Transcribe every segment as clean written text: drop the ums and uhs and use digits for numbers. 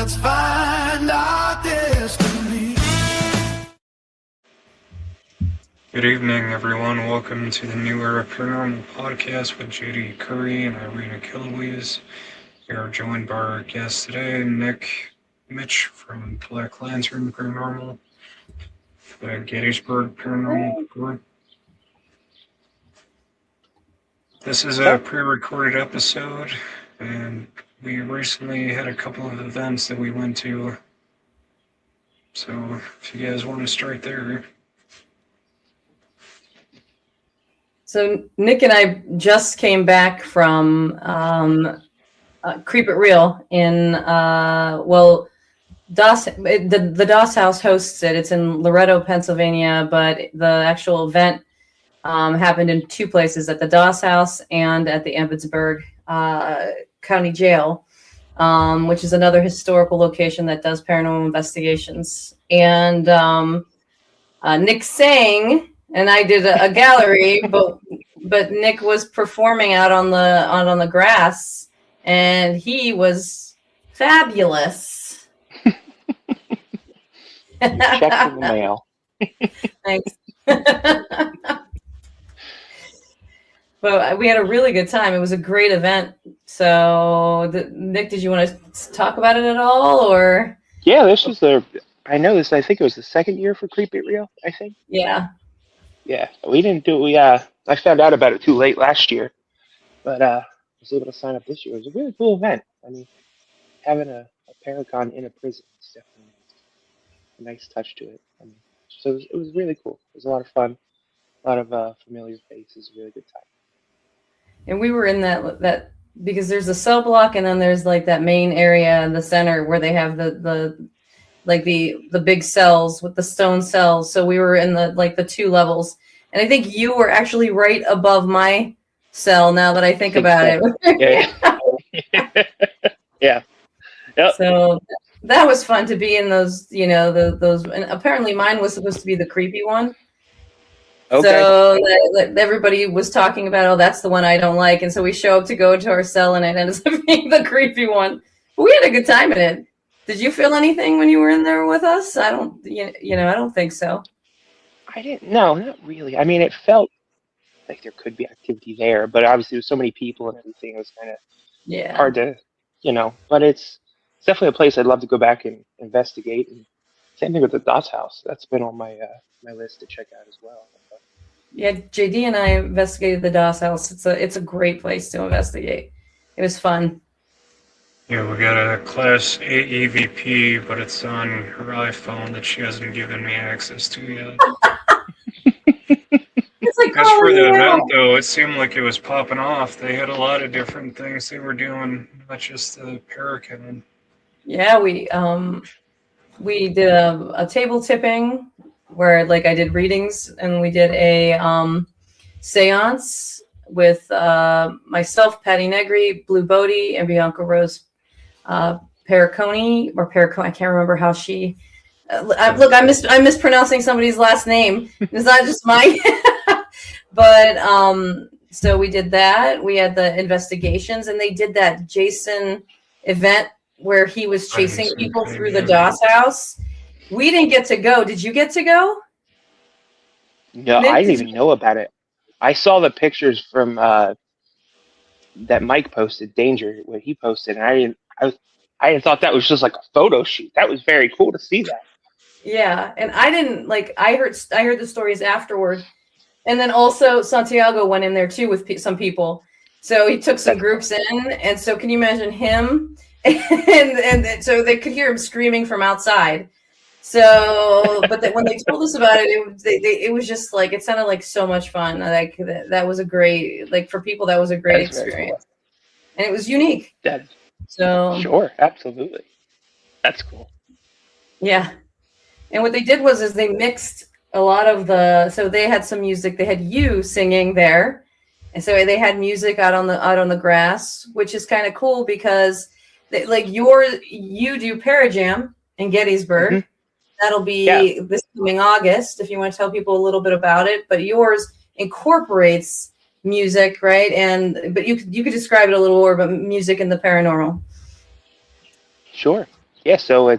Let's find our destiny. Good evening, everyone. Welcome to the New Era Paranormal Podcast with JD Curry and Irina Kilowese. We are joined by our guest today, Mich from Black Lantern Paranormal, the Gettysburg Paranormal Group. This is a pre-recorded episode, and we recently had a couple of events that we went to. So if you guys want to start there. So Nick and I just came back from Creep It Real in DOS. The DOS House hosts it. It's in Loretto, Pennsylvania, but the actual event happened in two places: at the DOS House and at the Emmitsburg County Jail, which is another historical location that does paranormal investigations. And Nick sang. And I did a gallery, but Nick was performing out on the grass, and he was fabulous. Check in the mail. Thanks. But we had a really good time. It was a great event. So, Nick, did you want to talk about it at all, or? Yeah, this was I think it was the second year for Creep It Real, I think. Yeah. Yeah, we didn't do I found out about it too late last year, but I was able to sign up this year. It was a really cool event. I mean, having a Paragon in a prison is definitely a nice touch to it. I mean, so it was really cool. It was a lot of fun, a lot of familiar faces, really good time. And we were in that because there's a cell block, and then there's like that main area in the center where they have the big cells with the stone cells. So we were in the two levels, and I think you were actually right above my cell. Now that I think about it. Yeah. Yeah. Yep. So that was fun to be in those. Those. And apparently mine was supposed to be the creepy one. Okay. So everybody was talking about, oh, that's the one I don't like, and so we show up to go to our cell, and it ends up being the creepy one. But we had a good time in it. Did you feel anything when you were in there with us? I don't think so. I didn't. No, not really. I mean, it felt like there could be activity there, but obviously with so many people and everything, it was kind of hard to, But it's definitely a place I'd love to go back and investigate. And same thing with the DOS House. That's been on my my list to check out as well. Yeah, JD and I investigated the DOS House. It's a great place to investigate. It was fun. Yeah, we got a Class A EVP, but it's on her iPhone that she hasn't given me access to yet. It's like, as for the event, though, it seemed like it was popping off. They had a lot of different things they were doing, not just the Paragon. Yeah, we did a table tipping where I did readings, and we did a seance with myself, Patty Negri, Blue Bodie, and Bianca Rose Pericone. I can't remember how she. I'm mispronouncing somebody's last name. It's not just mine. But so we did that. We had the investigations, and they did that Jason event where he was chasing people through the DOS House. We didn't get to go. Did you get to go? No, Nick, I didn't even know about it. I saw the pictures from that Mike posted, Danger, what he posted, and I thought that was just like a photo shoot. That was very cool to see that. Yeah, and I didn't I heard the stories afterward, and then also Santiago went in there too with some people. So he took some groups in, and so can you imagine him? and so they could hear him screaming from outside. So, but when they told us about it, it was just it sounded like so much fun. That was a great, for people, that was a great experience. Cool. And it was unique. So sure, absolutely. That's cool. Yeah. And what they did was they mixed a lot of so they had some music. They had you singing there. And so they had music out on the grass, which is kind of cool because you do Parajam in Gettysburg. Mm-hmm. That'll be this coming August, if you want to tell people a little bit about it. But yours incorporates music, right? But you could describe it a little more about music and the paranormal. Sure. Yeah, so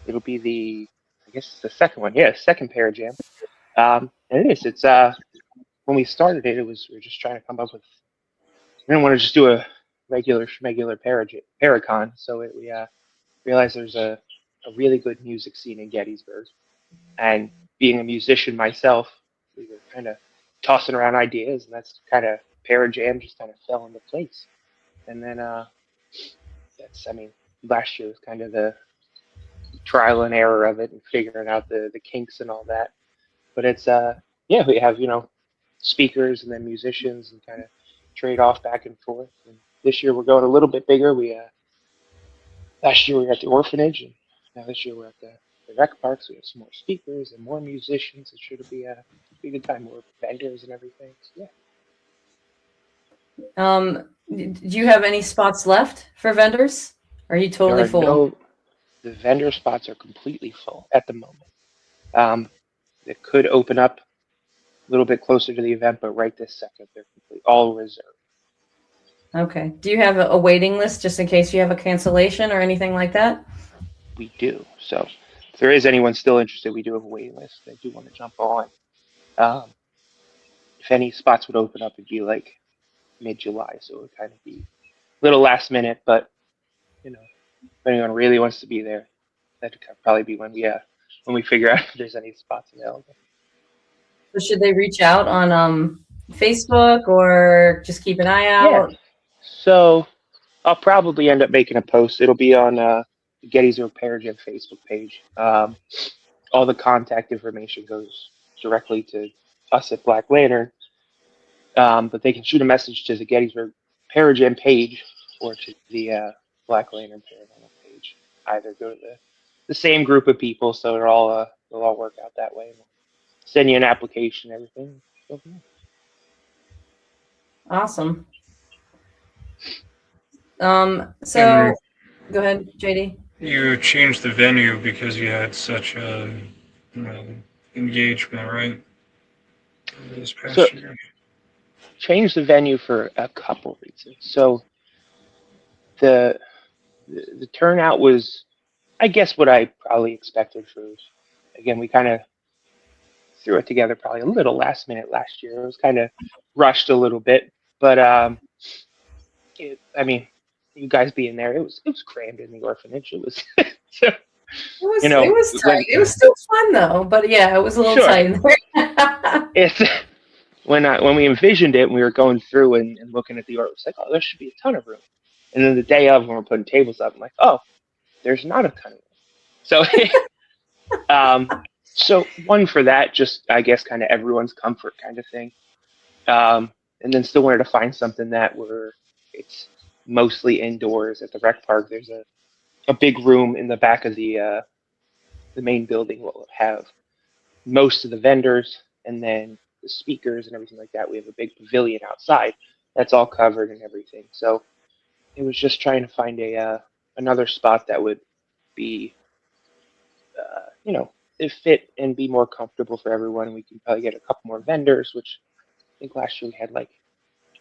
it'll be I guess it's the second one. Yeah, second Parajam. And it's when we started it, we were just trying to come up with. We didn't want to just do a regular schmegular Paracon, so we realized there's a really good music scene in Gettysburg, and being a musician myself, we were kind of tossing around ideas, and that's kind of Parajam just kind of fell into place. And then I mean, last year was kind of the trial and error of it and figuring out the kinks and all that. But it's yeah, we have speakers and then musicians and kind of trade off back and forth. And this year we're going a little bit bigger. We last year we were at the orphanage, and now this year we're at the rec park. So we have some more speakers and more musicians. It should be a good time. More vendors and everything. So, yeah. Do you have any spots left for vendors? Or are you totally full? The vendor spots are completely full at the moment. It could open up a little bit closer to the event, but right this second, they're all reserved. Okay. Do you have a waiting list just in case you have a cancellation or anything like that? We do. So if there is anyone still interested, we do have a waiting list. They do want to jump on. If any spots would open up, it'd be like mid-July, so it would kind of be a little last minute, but if anyone really wants to be there, that could probably be when we figure out if there's any spots available. So should they reach out on Facebook or just keep an eye out? Yeah. So I'll probably end up making a post. It'll be on the Gettysburg Parajam Facebook page. All the contact information goes directly to us at Black Lantern, but they can shoot a message to the Gettysburg Parajam page or to the Black Lantern Paranormal page. Either go to the same group of people, so they'll all work out that way. We'll send you an application, everything. Awesome. So Henry, go ahead, JD. you changed the venue because you had such a engagement, right? This past year. Change the venue for a couple reasons. So the turnout was, I guess, what I probably expected for. Again, we kind of threw it together probably a little last minute last year. It was kind of rushed a little bit, but I mean, you guys being there, it was crammed in the orphanage. It was so. It was tight. It was still fun though, but yeah, it was a little tight in there. It's when we envisioned it and we were going through and looking at the art, it was like, oh, there should be a ton of room. And then the day of, when we're putting tables up, I'm like, oh, there's not a ton of room. So, so one for that, just I guess kind of everyone's comfort kind of thing. And then still wanted to find something that it's mostly indoors at the rec park. There's a big room in the back of the main building. We'll have most of the vendors and then the speakers and everything like that. We have a big pavilion outside that's all covered and everything. So it was just trying to find another spot that would be, it fit and be more comfortable for everyone. We can probably get a couple more vendors, which I think last year we had like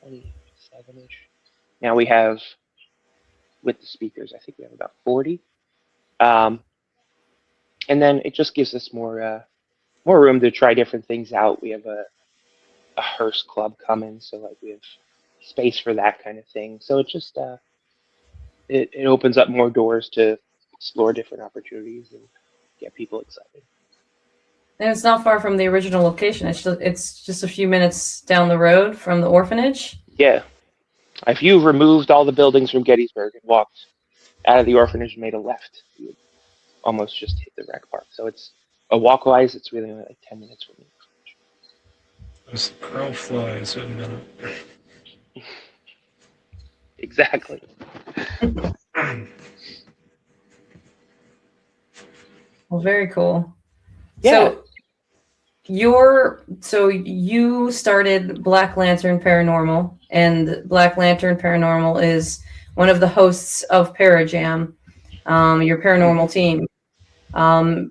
27-ish. Now we have, with the speakers, I think we have about 40. And then it just gives us more room to try different things out. We have a hearse club coming, so like we have space for that kind of thing. So it just it opens up more doors to explore different opportunities and get people excited. And it's not far from the original location. It's just a few minutes down the road from the orphanage. Yeah. If you removed all the buildings from Gettysburg and walked out of the orphanage and made a left, you would almost just hit the rec park. So it's walk-wise, it's really only like 10 minutes from the orphanage. As the crow flies, isn't it? Exactly. Well, very cool. Yeah. So you started Black Lantern Paranormal, and Black Lantern Paranormal is one of the hosts of Parajam, your paranormal team. Will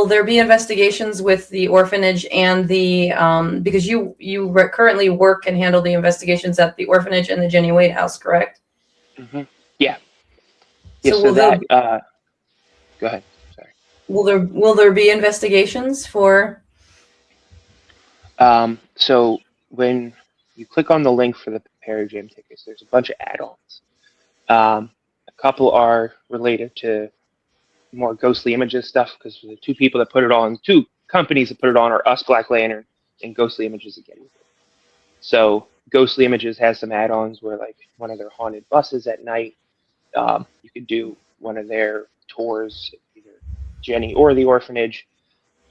there be investigations with the orphanage and the because you currently work and handle the investigations at the orphanage and the Jenny Wade House, correct? Mm-hmm. Yeah. Yeah, So so that, go ahead. Sorry. will there be investigations for? So when you click on the link for the Parajam tickets, there's a bunch of add-ons. A couple are related to more ghostly images stuff because the two companies that put it on are Us Black Lantern and Ghostly Images at Gettysburg. So Ghostly Images has some add-ons where like one of their haunted buses at night. You could do one of their tours, either Jenny or the orphanage.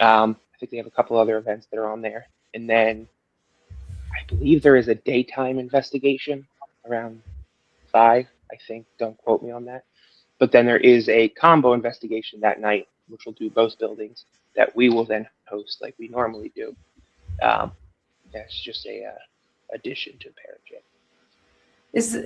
I think they have a couple other events that are on there, and then I believe there is a daytime investigation around 5. I think. Don't quote me on that. But then there is a combo investigation that night, which will do both buildings that we will then host like we normally do. Um, that's just a addition to Parajam. Is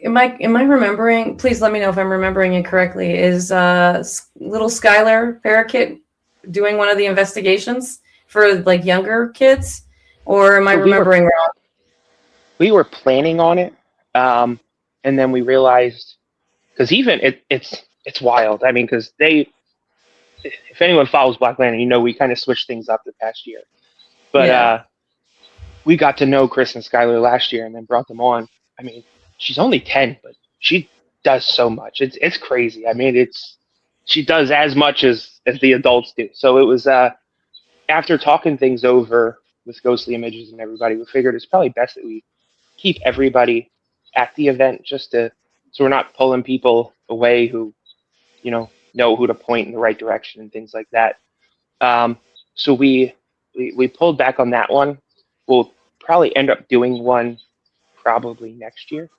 am I remembering? Please let me know if I'm remembering it correctly. Is little Skylar Parakeet doing one of the investigations for like younger kids, or am I So remembering wrong? we were planning on it, and then we realized because even it's wild. I mean, because if anyone follows Black Lantern, we kind of switched things up the past year. But Yeah. we got to know Chris and Skylar last year, and then brought them on. I mean, she's only 10, but she does so much. It's crazy. I mean, she does as much as the adults do. So it was after talking things over with Ghostly Images and everybody, we figured it's probably best that we keep everybody at the event so we're not pulling people away who know who to point in the right direction and things like that. So we pulled back on that one. We'll probably end up doing one probably next year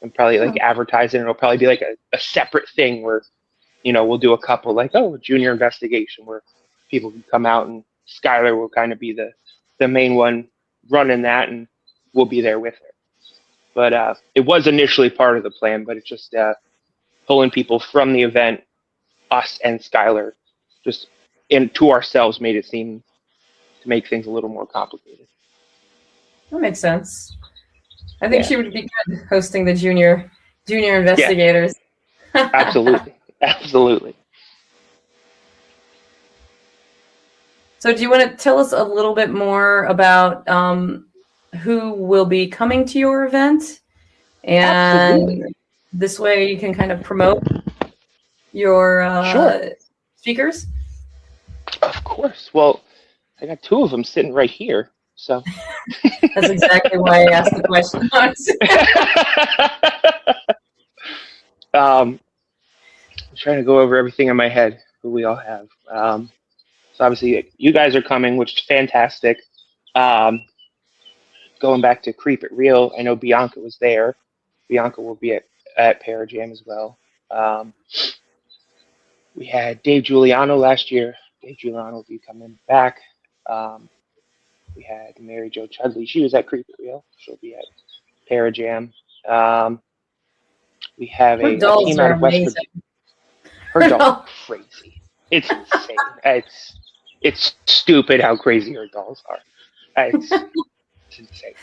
and probably like advertise it. And it'll probably be like a separate thing where we'll do a couple like a junior investigation where people can come out, and Skylar will kind of be the main one running that, and we'll be there with her. But it was initially part of the plan, but it's just pulling people from the event, us and Skylar, just into ourselves made it seem to make things a little more complicated. That makes sense. I think Yeah. she would be good hosting the junior investigators. Absolutely. Absolutely. So do you want to tell us a little bit more about who will be coming to your event? And Absolutely. this way you can kind of promote your Sure. speakers. Of course. Well, I got 2 of them sitting right here. So That's exactly why I asked the question. I'm trying to go over everything in my head, who we all have. So obviously you guys are coming, which is fantastic. Going back to Creep It Real, I know Bianca was there. Bianca will be at Parajam as well. We had Dave Giuliano last year. Dave Giuliano will be coming back. We had Mary Jo Chudley. She was at Creep It Real. She'll be at Parajam. We have Her a dolls team out are of West amazing. Virginia. Her dolls are crazy. It's insane. It's stupid how crazy her dolls are. It's insane.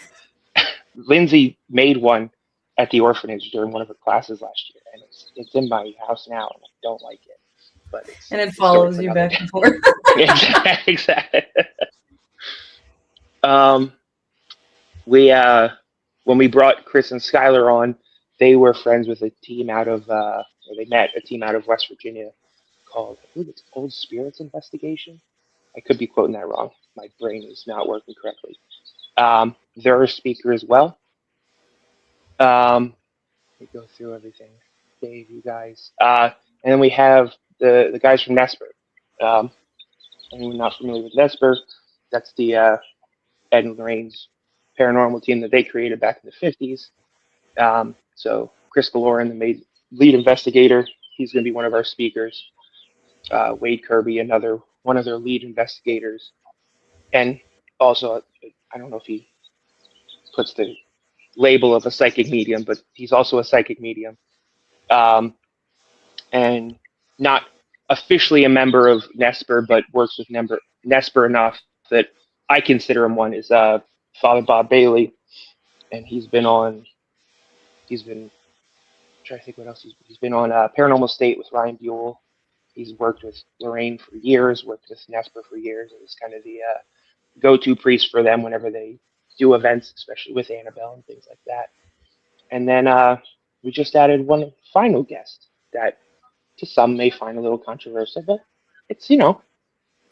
Lindsay made one at the orphanage during one of her classes last year, and it's in my house now, and I don't like it. But and it follows you back and forth. Exactly. We when we brought Chris and Skylar on, they were friends with a team out of or they met a team out of West Virginia called, I believe it's Old Spirits Investigation. I could be quoting that wrong. My brain is not working correctly. They're a speaker as well. Let me go through everything. Dave, you guys. And then we have the guys from Nesper. Anyone not familiar with Nesper, that's the Ed and Lorraine's paranormal team that they created back in the 50s. So Chris Galoran, the lead investigator, he's going to be one of our speakers. Wade Kirby, another one of their lead investigators. And also, I don't know if he puts the label of a psychic medium, but he's also a psychic medium. And not officially a member of Nesper, but works with Nesper enough that I consider him one, is Father Bob Bailey. And he's been trying to think what else he's been on. Paranormal State with Ryan Buell. He's worked with Lorraine for years, worked with Nesper for years, and he's kind of the go-to priest for them whenever they do events, especially with Annabelle and things like that. And then we just added one final guest that to some may find a little controversial, but it's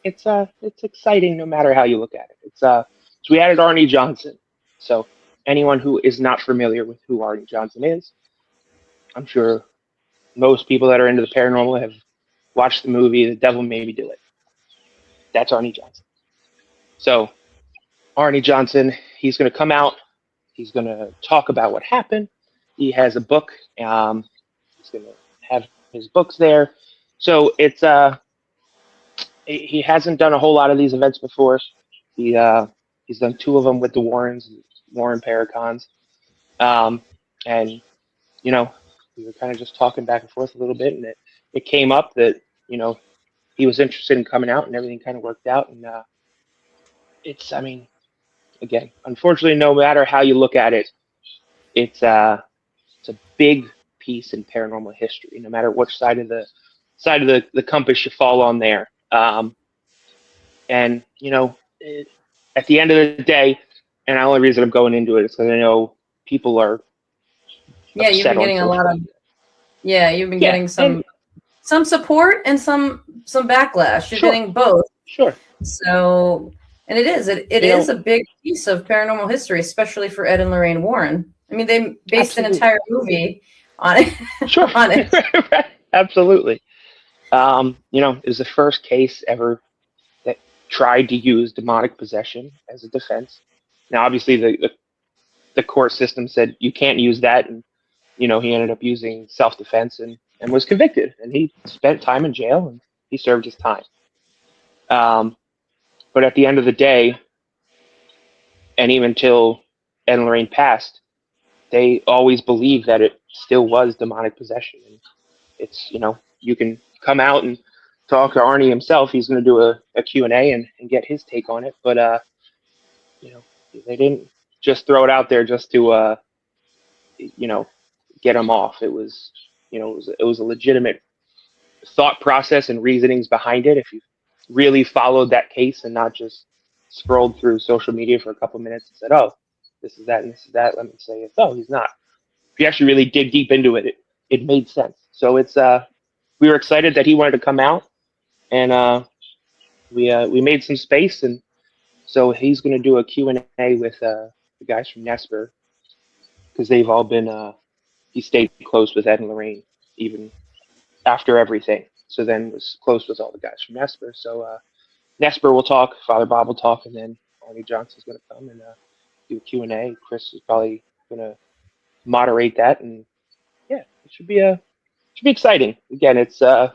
it's exciting no matter how you look at it. So we added Arnie Johnson. So anyone who is not familiar with who Arnie Johnson is, I'm sure most people that are into the paranormal have watched the movie The Devil Made Me Do It. That's Arnie Johnson. So Arnie Johnson, he's going to come out. He's going to talk about what happened. He has a book. He's going to have his books there. So he hasn't done a whole lot of these events before. He's done two of them with the Warren Paracons. And we were kind of just talking back and forth a little bit, and it came up that he was interested in coming out, and everything kind of worked out. And I mean, again, unfortunately, no matter how you look at it, it's a big piece in paranormal history. No matter which side of the compass you fall on there, and at the end of the day, and the only reason I'm going into it is because I know people are You've been getting a lot of getting some support and some backlash. You're getting both. Sure. So, and it is a big piece of paranormal history, especially for Ed and Lorraine Warren. I mean, they based an entire movie on it. Sure. On it. Absolutely. It was the first case ever that tried to use demonic possession as a defense. Now, obviously, the court system said you can't use that, and he ended up using self-defense and was convicted, and he spent time in jail and he served his time. But at the end of the day, and even until Ed and Lorraine passed, they always believed that it still was demonic possession. And it's, you can come out and talk to Arnie himself. He's going to do a Q&A and get his take on it. But, they didn't just throw it out there just to, get him off. It was, it was a legitimate thought process and reasonings behind it. If you really followed that case and not just scrolled through social media for a couple minutes and said, "Oh, this is that and this is that," let me say it. Oh, he's not. If you actually really dig deep into it, it made sense. So we were excited that he wanted to come out, and we made some space, and so he's going to do a Q&A with the guys from Nesper, because they've all been. He stayed close with Ed and Lorraine even after everything. So then was close with all the guys from Nesper. So Nesper will talk, Father Bob will talk, and then Arnie Johnson's going to come and do a Q&A. Chris is probably going to moderate that, and yeah, it should be exciting. Again, it's a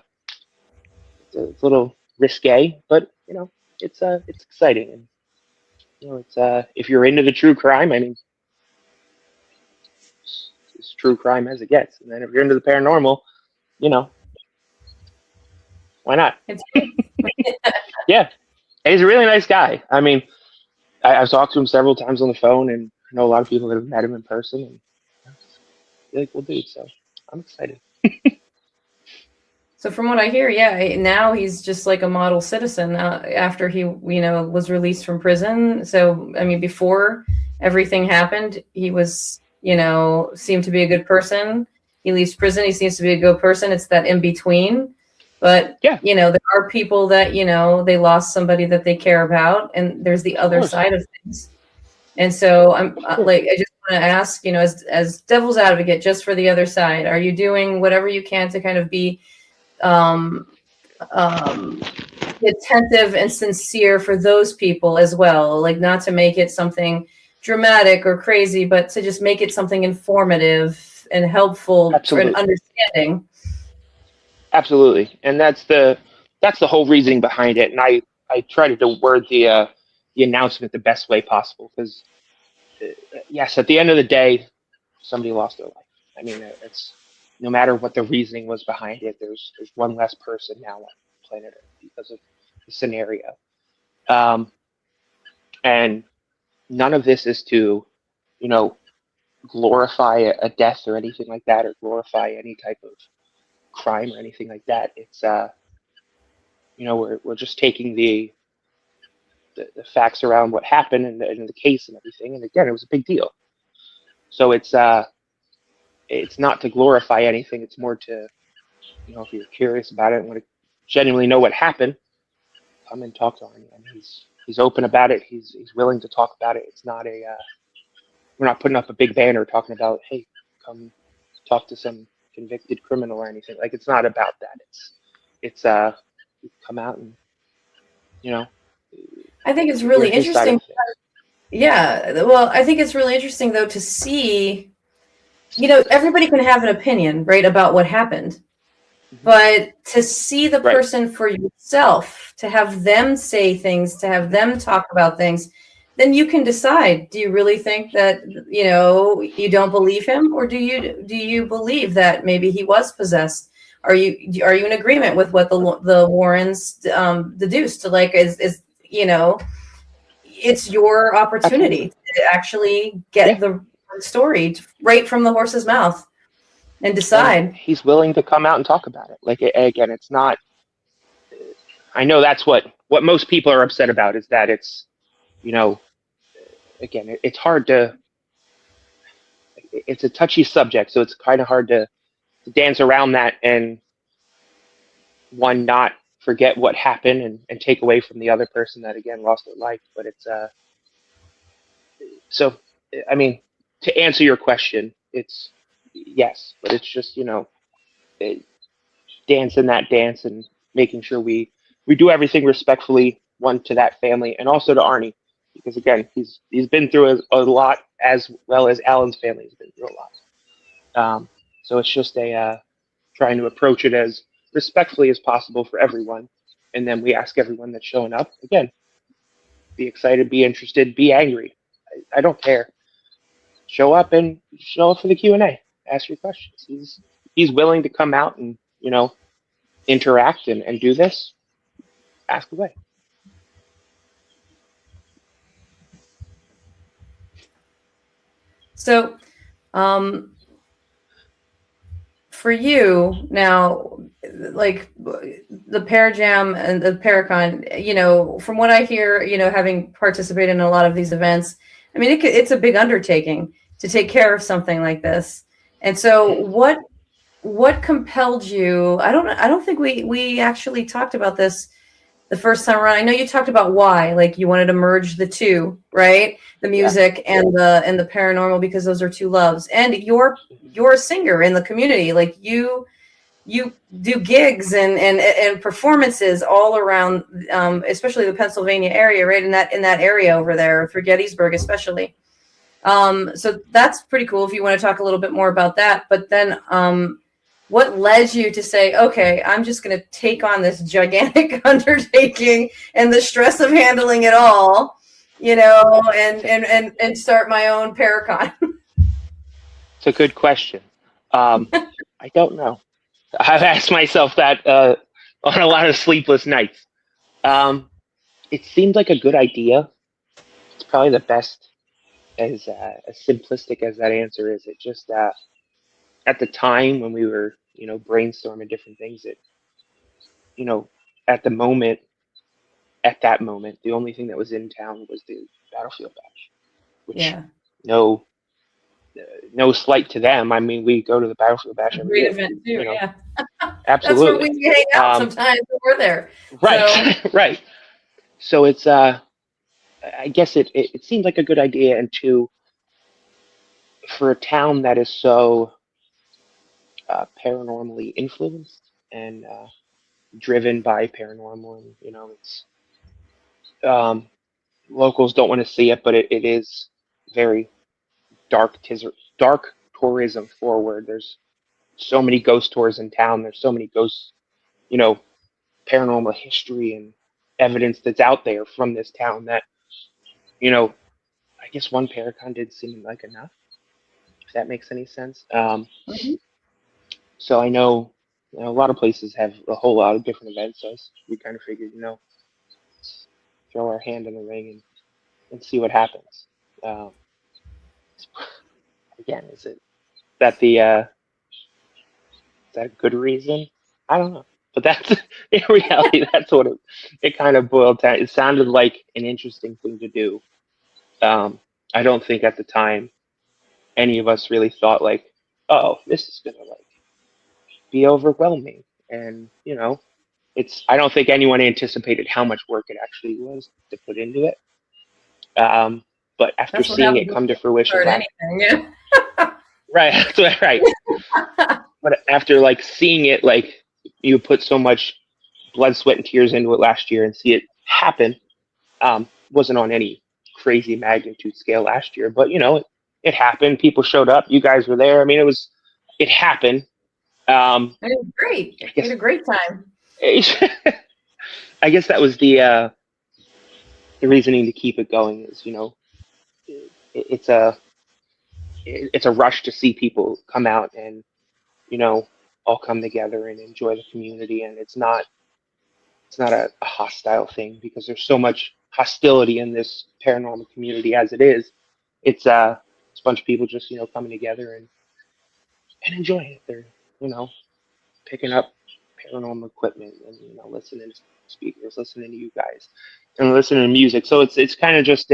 little risque, but it's exciting, and it's if you're into the true crime, I mean, it's true crime as it gets. And then if you're into the paranormal, why not? Yeah. And he's a really nice guy. I mean, I've talked to him several times on the phone, and I know a lot of people that have met him in person, and he's like, cool dude. So I'm excited. So from what I hear, now he's just like a model citizen after he, was released from prison. So, I mean, before everything happened, he was, seemed to be a good person. He leaves prison. He seems to be a good person. It's that in between. But, there are people that, they lost somebody that they care about. And there's the other side of things. And so I just want to ask, as devil's advocate, just for the other side, are you doing whatever you can to kind of be attentive and sincere for those people as well, like not to make it something dramatic or crazy, but to just make it something informative and helpful for an understanding? Absolutely. And that's the whole reasoning behind it. And I tried to word the announcement the best way possible, because yes, at the end of the day, somebody lost their life. I mean, it's no matter what the reasoning was behind it, there's one less person now on planet Earth because of the scenario. And none of this is to, glorify a death or anything like that, or glorify any type of crime or anything like that. It's we're just taking the facts around what happened and the case and everything. And again, it was a big deal. So it's not to glorify anything. It's more to, if you're curious about it and want to genuinely know what happened, come and talk to Arnie. I mean, he's open about it. He's willing to talk about it. It's not we're not putting up a big banner talking about, hey, come talk to some convicted criminal or anything. Like, it's not about that. It's come out and, I think it's hear really his side interesting. of things. Yeah, well, I think it's really interesting though to see, everybody can have an opinion, right, about what happened. But to see the Right. person for yourself, to have them say things, to have them talk about things, then you can decide, do you really think that, you don't believe him, or do you believe that maybe he was possessed? Are you in agreement with what the Warrens deduced? Like, is it's your opportunity Absolutely. to actually get the story right from the horse's mouth and And decide. he's willing to come out and talk about it. Like, again, it's not. I know that's what most people are upset about, is that it's, again, it's hard to. It's a touchy subject, so it's kind of hard to dance around that and one not forget what happened and take away from the other person that again lost their life. But it's so I mean, to answer your question, it's yes, but it's just it, dancing that dance and making sure we do everything respectfully, one, to that family and also to Arnie, because again he's been through a lot, as well as Alan's family has been through a lot. So it's just trying to approach it as respectfully as possible for everyone, and then we ask everyone that's showing up, again, be excited, be interested, be angry. I don't care. Show up and show up for the Q&A. Ask your questions. He's willing to come out and interact and do this. Ask away. So, for you now, like the Parajam and the Paracon, from what I hear, having participated in a lot of these events, I mean, it's a big undertaking to take care of something like this. And so, what compelled you? I don't think we actually talked about this the first time around. I know you talked about why, like you wanted to merge the two, right? The music and the paranormal, because those are two loves. And you're a singer in the community. Like you do gigs and performances all around, especially the Pennsylvania area, right? In that area over there, for Gettysburg especially. So that's pretty cool if you want to talk a little bit more about that. But then what led you to say, okay, I'm just going to take on this gigantic undertaking and the stress of handling it all, and start my own Paracon? It's a good question. I don't know. I've asked myself that on a lot of sleepless nights. It seemed like a good idea. It's probably the best, as simplistic as that answer is. It just at the time when we were brainstorming different things, it you know at the moment at that moment the only thing that was in town was the Battlefield Bash, which Yeah. no no slight to them. I mean, we go to the Battlefield Bash every Great year. event too. Yeah. That's where Absolutely. we hang out sometimes when we're there. Right. So, Right. So it's I guess it seemed like a good idea, and two, for a town that is so paranormally influenced and driven by paranormal, and it's um, locals don't want to see it, but it is very dark tourism forward. There's so many ghost tours in town. There's so many ghosts, you know, paranormal history and evidence that's out there from this town that, I guess one Paracon did seem like enough, if that makes any sense. mhm. So I know, a lot of places have a whole lot of different events. So we kind of figured, let's throw our hand in the ring and see what happens. Um, again, is it that the is that a good reason? I don't know. But that's in reality, that's what it kind of boiled down. It sounded like an interesting thing to do. Um, I don't think at the time any of us really thought like, oh, this is gonna like be overwhelming. And it's I don't think anyone anticipated how much work it actually was to put into it. Um, but after That's what seeing happens it when come to you fruition, start anything. right, right. Yeah. But after like seeing it, like you put so much blood, sweat, and tears into it last year, and see it happen, wasn't on any crazy magnitude scale last year, but it happened. People showed up. You guys were there. I mean, it happened. It was great. I We had guess a great time. I guess that was the reasoning to keep it going is it, it's a it's a rush to see people come out and you know all come together and enjoy the community, and it's not a hostile thing because there's so much hostility in this paranormal community as it is. It's a bunch of people just coming together and enjoying it. They're you know picking up paranormal equipment and listening to speakers, listening to you guys, and listening to music. So it's kind of just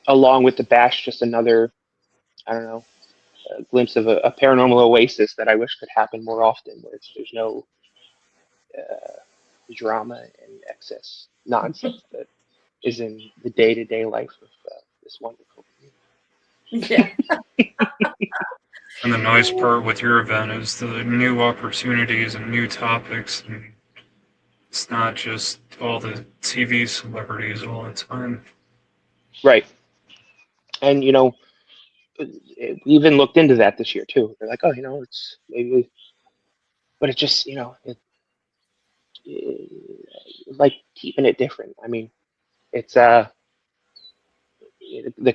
along with the bash, just another I don't know a glimpse of a paranormal oasis that I wish could happen more often, where there's no uh, drama and excess nonsense that is in the day to day life of this wonderful Yeah. And the nice part with your event is the new opportunities and new topics, and it's not just all the TV celebrities all the time. right. And we even looked into that this year too. They're like, oh, it's maybe, but it just, like keeping it different. I mean, it's the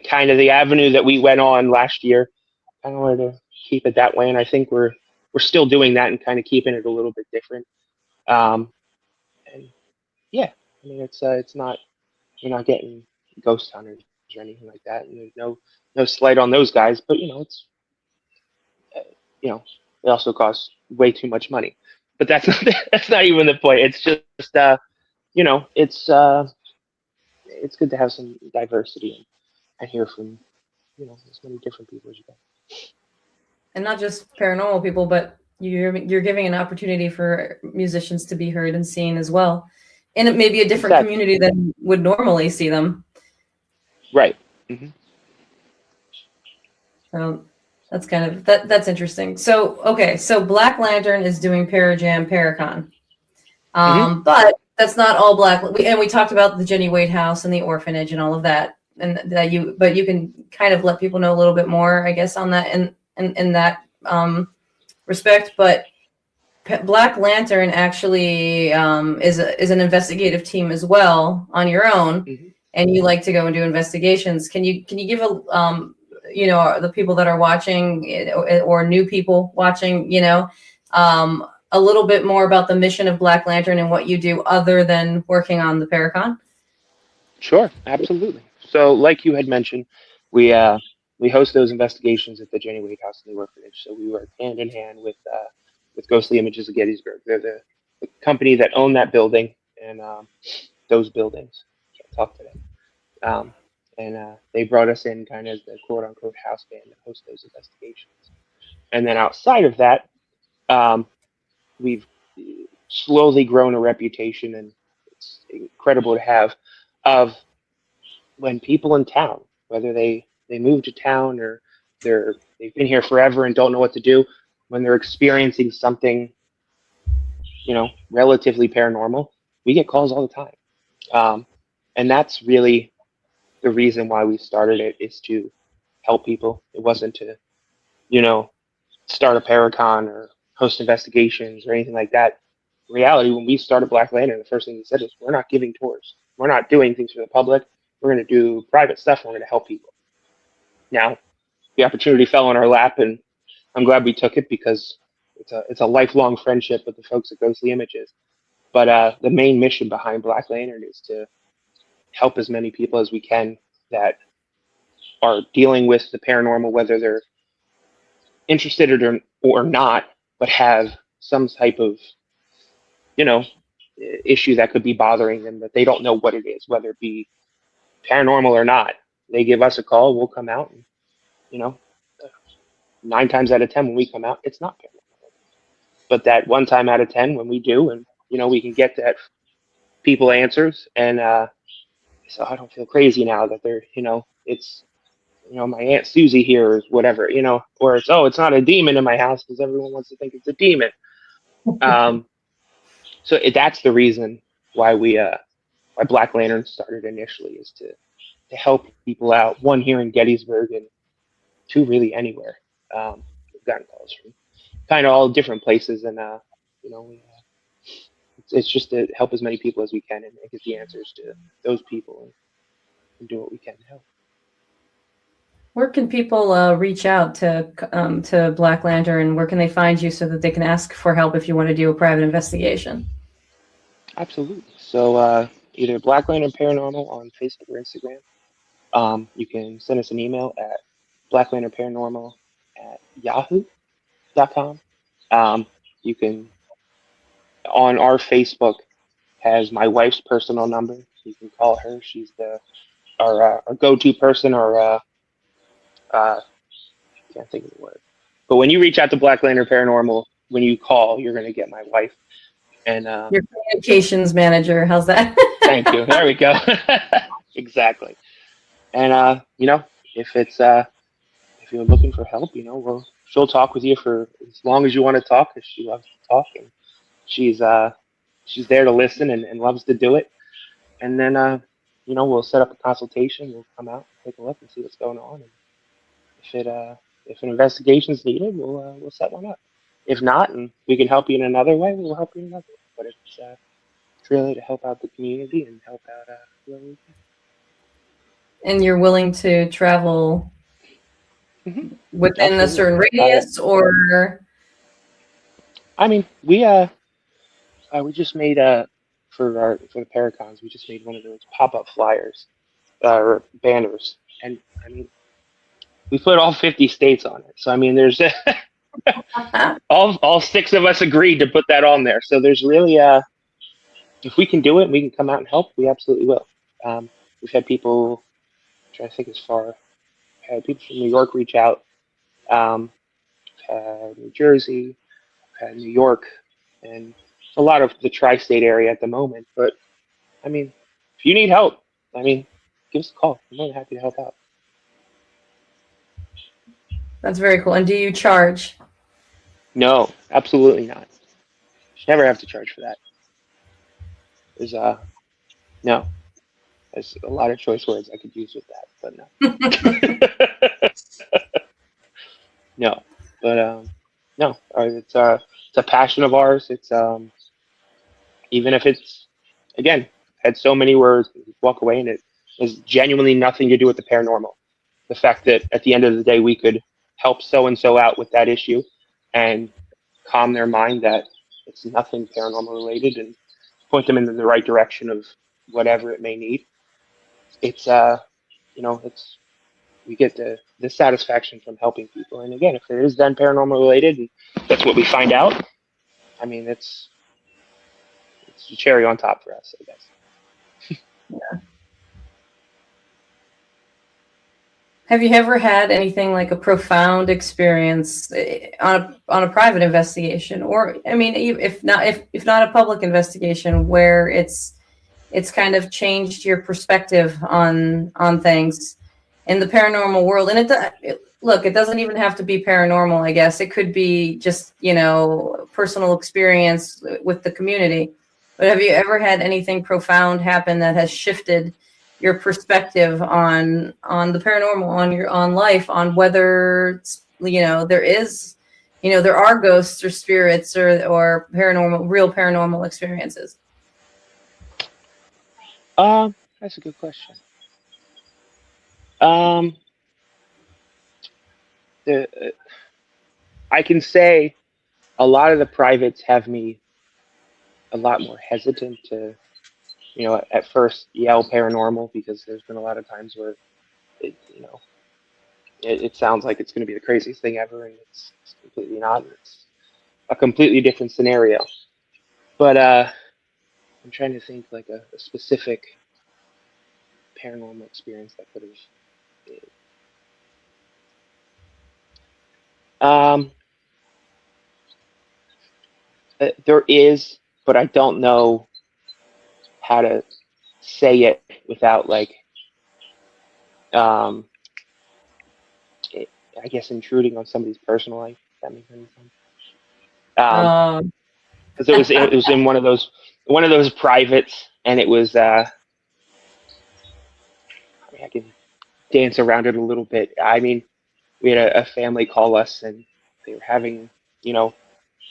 kind of the avenue that we went on last year. I don't want to keep it that way, and I think we're still doing that and kind of keeping it a little bit different. Um, and yeah, I mean, it's not you're not getting ghost hunters or anything like that, and there's no slight on those guys, but it's uh, you know, it also costs way too much money. But that's not that's not even the point. It's just you know, it's good to have some diversity and hear from as many different people as you can. And not just paranormal people, but you're giving an opportunity for musicians to be heard and seen as well. And it may be a different Exactly. community than would normally see them. Right. hmm So that's kind of that's interesting. So okay, so Black Lantern is doing Parajam Paracon. hmm But that's not all black. And we talked about the Jenny Wade House and the orphanage and all of that. And but you can kind of let people know a little bit more, I guess, on that in that respect. But Black Lantern actually is an investigative team as well on your own, hmm and you like to go and do investigations. Can you give a the people that are watching or new people watching, a little bit more about the mission of Black Lantern and what you do other than working on the Paracon? Sure. Absolutely. So, like you had mentioned, we host those investigations at the Jenny Wade House in the orphanage. So we work hand in hand with Ghostly Images of Gettysburg. They're the company that own that building and those buildings. Can't talk to them. And they brought us in kind of as the quote unquote house band to host those investigations. And then outside of that, um, we've slowly grown a reputation, and it's incredible to have of when people in town, whether they move to town or they've been here forever and don't know what to do, when they're experiencing something, relatively paranormal, we get calls all the time. And that's really the reason why we started it is to help people. It wasn't to, you know, start a Paracon or host investigations or anything like that. In reality, when we started Black Lantern, the first thing we said was, we're not giving tours. We're not doing things for the public. We're going to do private stuff. And we're going to help people. Now, the opportunity fell in our lap, and I'm glad we took it because it's a lifelong friendship with the folks at Ghostly Images. But the main mission behind Black Lantern is to help as many people as we can that are dealing with the paranormal, whether they're interested or not, but have some type of, you know, issue that could be bothering them that they don't know what it is, whether it be paranormal or not. They give us a call, we'll come out, and you know, 9 times out of 10 when we come out, it's not paranormal. But that 1 time out of 10 when we do, and we can get that people answers, and so I don't feel crazy now that they're, it's my Aunt Susie here or whatever, or it's, oh, it's not a demon in my house because everyone wants to think it's a demon. Um, so that's the reason why why Black Lantern started initially, is to help people out. One, here in Gettysburg, and two, really anywhere. We've gotten calls from kind of all different places, and it's just to help as many people as we can and get the answers to those people, and do what we can to help. Where can people reach out to Black Lantern? Where can they find you so that they can ask for help if you want to do a private investigation? Absolutely. So either Black Lantern Paranormal on Facebook or Instagram. You can send us an email at blacklanternparanormal@yahoo.com. You can, on our Facebook, has my wife's personal number. You can call her. She's our go-to person, or I can't think of the word. But when you reach out to Black Lantern Paranormal, when you call, you're going to get my wife. And Your communications manager. How's that? thank you. There we go. Exactly. And if it's if you're looking for help, she'll talk with you for as long as you want to talk, because she loves to talk, and she's there to listen, and loves to do it. And then we'll set up a consultation. We'll come out, take a look, and see what's going on. And if an investigation is needed, we'll set one up. If not, and we can help you in another way, we'll help you in another way. But it's really to help out the community and help out whoever we can. And you're willing to travel within Absolutely. a certain radius, or? I mean, we just made for the Paracons, we just made one of those pop-up flyers, or banners, and I mean, we put all 50 states on it. So I mean, there's all 6 of us agreed to put that on there. So there's really if we can do it, and we can come out and help, we absolutely will. We've had people, I'm trying to think as far, had people from New York reach out, had New Jersey, had New York, and a lot of the tri-state area at the moment. But I mean, if you need help, I mean, give us a call. I'm more than happy to help out. That's very cool. And do you charge? No, absolutely not. Should never have to charge for that. There's no. There's a lot of choice words I could use with that, but no. No, but no. It's a passion of ours. It's even if it's, again, had so many words, walk away, and it has genuinely nothing to do with the paranormal. The fact that at the end of the day we could help so and so out with that issue, and calm their mind that it's nothing paranormal related, and point them in the right direction of whatever it may need. It's it's, we get the satisfaction from helping people. And again, if it is then paranormal related, and that's what we find out, I mean, it's the cherry on top for us, I guess. Yeah. Have you ever had anything like a profound experience on a private investigation, or I mean, if not a public investigation, where it's kind of changed your perspective on things in the paranormal world? And look, it doesn't even have to be paranormal. I guess it could be just personal experience with the community. But have you ever had anything profound happen that has shifted your perspective on the paranormal, on life, on whether there is there are ghosts or spirits or real paranormal experiences? That's a good question. I can say a lot of the privates have me a lot more hesitant to, at first yell paranormal, because there's been a lot of times where it, it sounds like it's going to be the craziest thing ever, and it's completely not. It's a completely different scenario. But I'm trying to think like a specific paranormal experience that could have. There is, but I don't know how to say it without like, um, I guess intruding on somebody's personal life. If that makes any sense. Um, Because it was in one of those privates, and it was I mean, I can dance around it a little bit. I mean, we had a family call us, and they were having, you know,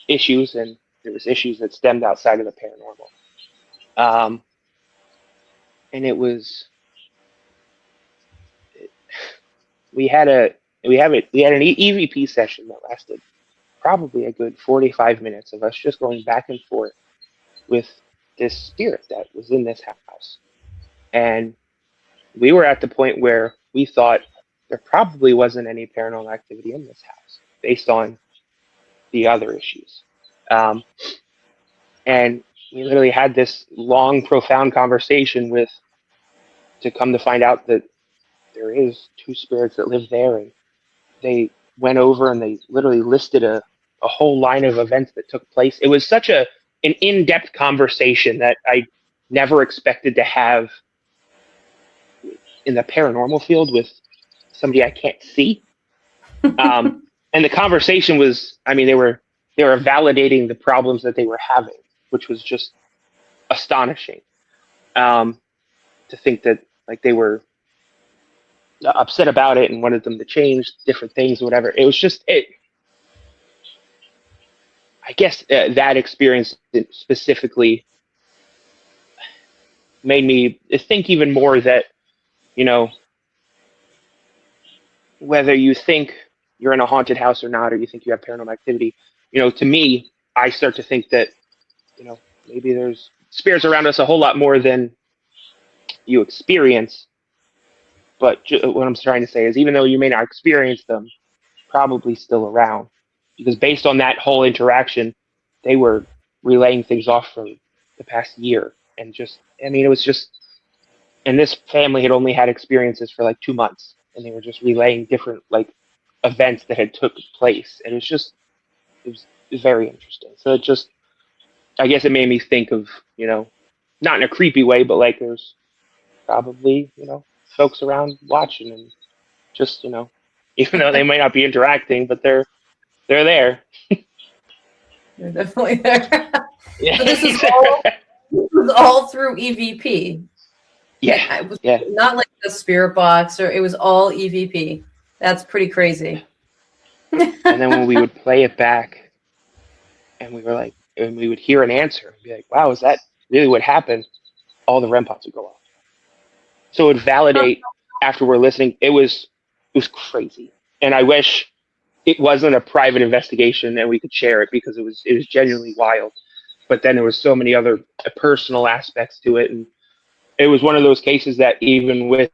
issues, and there was issues that stemmed outside of the paranormal. And it was we had a we had an EVP session that lasted probably a good 45 minutes of us just going back and forth with this spirit that was in this house. And we were at the point where we thought there probably wasn't any paranormal activity in this house based on the other issues. Um, and we literally had this long, profound conversation with, to come to find out that there is two spirits that live there, and they went over and they literally listed a whole line of events that took place. It was such an in-depth conversation that I never expected to have in the paranormal field with somebody I can't see. And the conversation was, I mean, they were validating the problems that they were having, which was just astonishing. To think that like they were upset about it and wanted them to change different things or whatever. It was just it. I guess that experience specifically made me think even more that, you know, whether you think you're in a haunted house or not, or you think you have paranormal activity, you know, to me, I start to think that, you know, maybe there's spirits around us a whole lot more than you experience. But what I'm trying to say is, even though you may not experience them, probably still around, because based on that whole interaction, they were relaying things off for the past year, and just, I mean, it was just, and this family had only had experiences for like 2 months, and they were just relaying different like events that had took place, and it was very interesting. So it just, I guess it made me think of, you know, not in a creepy way, but like there's probably, you know, folks around watching, and just, you know, even though they might not be interacting, but they're there. They're definitely there. Yeah. So this was all through EVP. Yeah. It was Yeah. not like the spirit box, or it was all EVP. That's pretty crazy. And then when we would play it back, and we were like, and we would hear an answer and be like, wow, is that really what happened? All the REM pods would go off. So it would validate after we're listening. It was crazy. And I wish it wasn't a private investigation and we could share it, because it was genuinely wild. But then there was so many other personal aspects to it, and it was one of those cases that even with,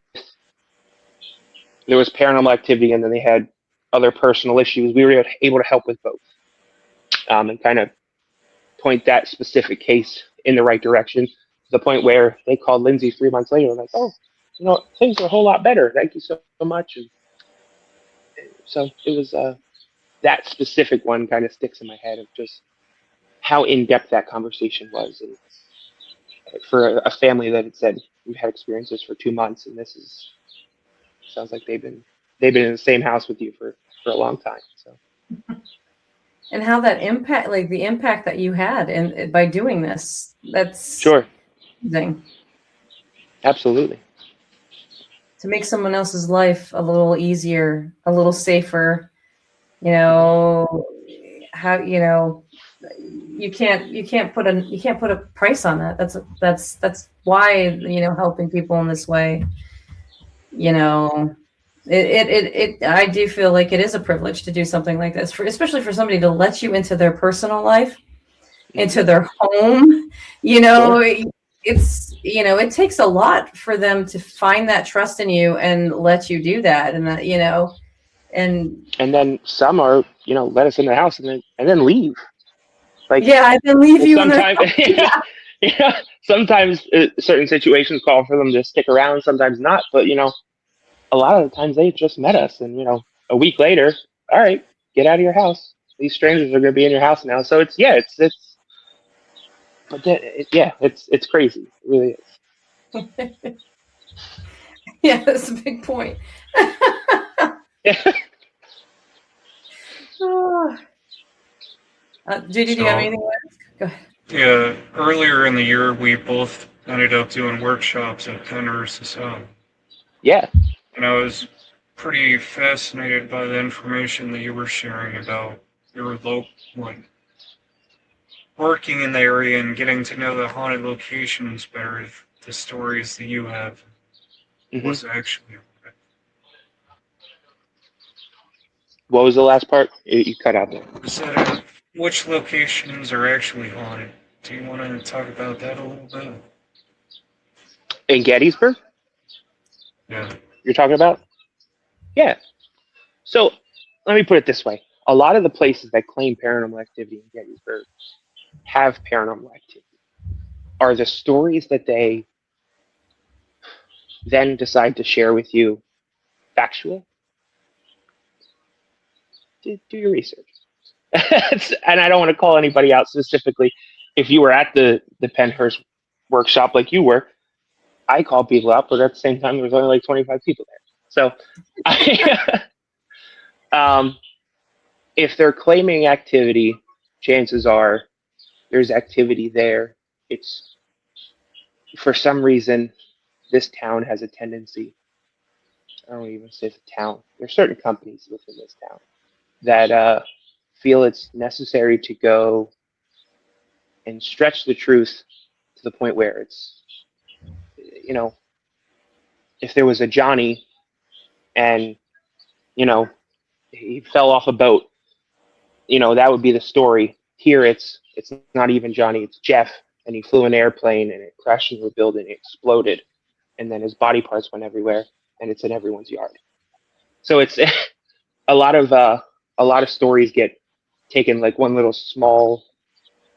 there was paranormal activity and then they had other personal issues, we were able to help with both, and kind of point that specific case in the right direction, to the point where they called Lindsay 3 months later and like, oh, you know, things are a whole lot better. Thank you so much. And so it was that specific one kind of sticks in my head of just how in depth that conversation was, and for a family that had said we've had experiences for 2 months, and this is, sounds like they've been in the same house with you for a long time. So. And how that impact, like the impact that you had in by doing this, that's Sure. amazing. Absolutely. To make someone else's life a little easier, a little safer, you know, how, you know, you can't put a price on that. That's why, you know, helping people in this way, you know, I do feel like it is a privilege to do something like this, especially for somebody to let you into their personal life, into their home, you know. Sure. It's, you know, it takes a lot for them to find that trust in you and let you do that. And that, you know, And then some are, let us in the house and then leave. Like, yeah, I can leave you in the sometimes, sometimes certain situations call for them to stick around, sometimes not. But a lot of the times they just met us, and a week later, all right, get out of your house. These strangers are going to be in your house now. So it's crazy. It really is. Yeah, that's a big point. Oh. Judy, do you have So, anything to ask? Go ahead. yeah, earlier in the year, we both ended up doing workshops at Penrose. So, Yeah. and I was pretty fascinated by the information that you were sharing about your local, like, working in the area and getting to know the haunted locations better. The stories that you have Hmm. was actually. What was the last part? You cut out there. Is that which locations are actually haunted? Do you want to talk about that a little bit? In Gettysburg, Yeah. you're talking about? Yeah. So let me put it this way. A lot of the places that claim paranormal activity in Gettysburg have paranormal activity. Are the stories that they then decide to share with you factual? Do your research. And I don't want to call anybody out specifically. If you were at the Penhurst workshop like you were, I call people out, but at the same time, there was only like 25 people there. So, um, if they're claiming activity, chances are there's activity there. It's for some reason this town has a tendency. I don't even say the town. There's certain companies within this town that feel it's necessary to go and stretch the truth to the point where it's, you know, if there was a Johnny and, you know, he fell off a boat, that would be the story. Here it's not even Johnny, it's Jeff, and he flew an airplane and it crashed into a building, it exploded, and then his body parts went everywhere, and it's in everyone's yard. So it's a lot of stories get taken like one little small